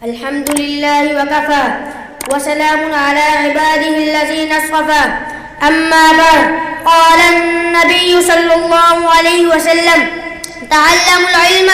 الحمد لله وكفى وسلام على عباده الذين اصطفى أما بعد قال النبي صلى الله عليه وسلم تعلموا العلم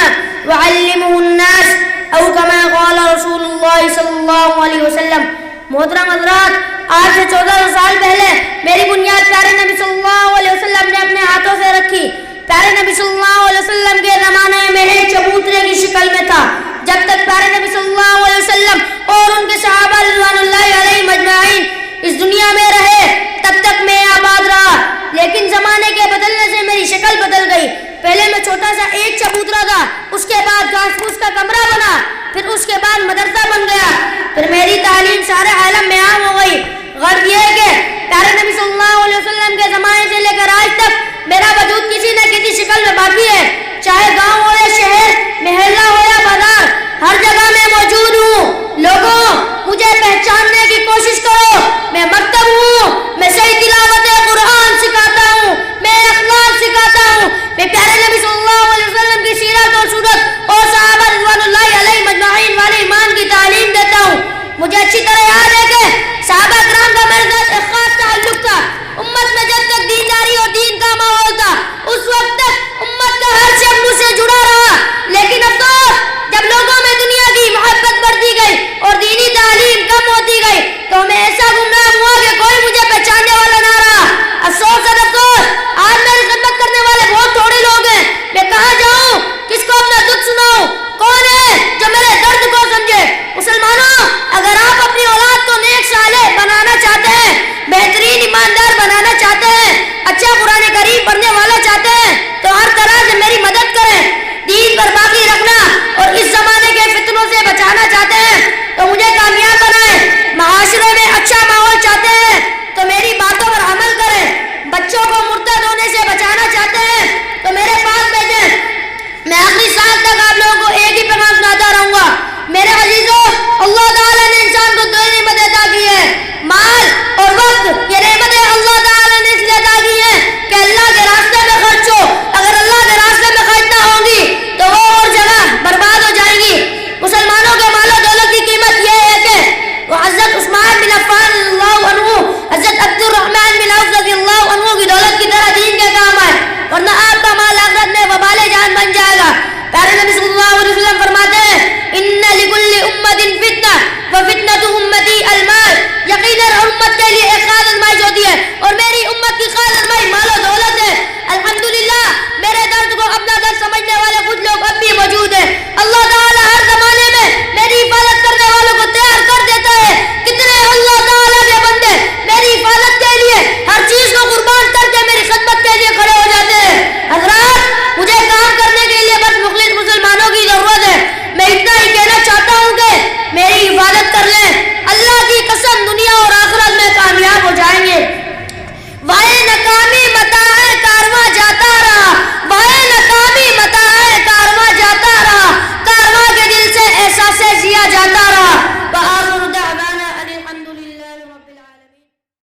وعلمه الناس أو كما قال رسول الله صلى الله عليه وسلم. محترم حضرات، آج سے 14 سال پہلے میری بنیاد پیارے نبی صلی اللہ علیہ وسلم نے اپنے ہاتھوں سے رکھی. پیارے نبی صلی اللہ علیہ وسلم کے زمانے میں ایک چبوترے کی شکل میں تھا. جب تک پیارے نبی صلی اللہ علیہ وسلم اور ان کے صحابہ رضوان اللہ علیہم اجمعین اس دنیا میں رہے تب تک میں آباد رہا. لیکن زمانے کے بدلنے سے میری شکل بدل گئی. پہلے میں چھوٹا سا ایک چبوترا تھا، اس کے بعد گھاس پھوس کا کمرہ بنا، پھر اس کے بعد مدرسہ بن گیا، پھر میری تعلیم سارے عالم میں عام ہو گئی. غرض یہ ہے کہ پیارے نبی صلی اللہ علیہ وسلم کے زمانے سے لے کر آج تک میرا وجود کسی نہ کسی شکل میں باقی ہے. چاہے گاؤں ہو یا شہر، محلہ ہو یا بازار، ہر جگہ میں موجود ہوں. لوگوں، مجھے پہچاننے کی کوشش کرو. میں مکتب ہوں، میں صحیح تلاوت قرآن سکھاتا ہوں، میں اخلاق سکھاتا ہوں، میں پیارے نبی صلی اللہ علیہ وسلم کی سیرت اور صورت اور صحابہ رضوان اللہ علیہم اجمعین والے ایمان کی تعلیم دیتا ہوں. مجھے اچھی طرح یاد ہے کہ صحابہ کرام کا میرے ساتھ ایک خاص تعلق تھا. امت میں جب تک دینداری اور دین کا ماحول تھا اس وقت تک امت کا ہر شخص مجھ سے جڑا رہا. لیکن افسوس، جب لوگوں میں دنیا کی محبت بڑھتی گئی اور دینی تعلیم کم ہوتی گئی تو میں ایسا گمراہ ہوا کہ کوئی مجھے پہچاننے والا نہ رہا. افسوس ہے افسوس، آج میری خدمت کرنے والے بہت تھوڑے لوگ ہیں. میں کہاں جاؤں، کس کو اپنا دکھ سناؤں؟ کون ہے جو میرے درد کو سمجھے؟ مسلمانوں، اگر آپ اپنی اولاد کو نیک صالح بنانا چاہتے ہیں، بہترین ایماندار بنانا چاہتے ہیں، اچھا قرآن کریم پڑھنے والا چاہتے ہیں تو ہر طرح سے میری مدد کریں. دین پر باقی رکھنا اور اس زمانے کے فتنوں سے بچانا چاہتے ہیں تو مجھے کامیاب بنائیں. معاشرے میں اچھا ماحول چاہتے ہیں تو میری باتوں پر عمل کریں. بچوں کو مرتد ہونے سے بچانا چاہتے ہیں تو میرے پاس بھیجیں. میں آخری سال تک آپ لوگوں کو ایک ہی پیغام سناتا رہوں گا. میرے عزیزوں، اللہ تعالیٰ نے انسان کو دو نعمتیں عطا کی ہے، مال اور وقت. یہ نعمتیں اللہ تعالیٰ نے اس لیے عطا کی ہیں کہ اللہ کے راستے میں خرچ ہو. اگر اللہ کے راستے میں خرچ نہ ہوں گی تو وہ اور جگہ برباد ہو جائیں گی. مسلمانوں کے مال و دولت کی قیمت یہ ہے کہ وہ حضرت عثمان بن عفان رضی اللہ عنہ، حضرت عبد الرحمن بن عوف رضی اللہ عنہ کی دولت کی طرح دین کے کام آئے، ورنہ آپ کا مال آخرت میں وبال جان بن جائے گا. پیارے نبی صلی اللہ علیہ وسلم فرماتے ہیں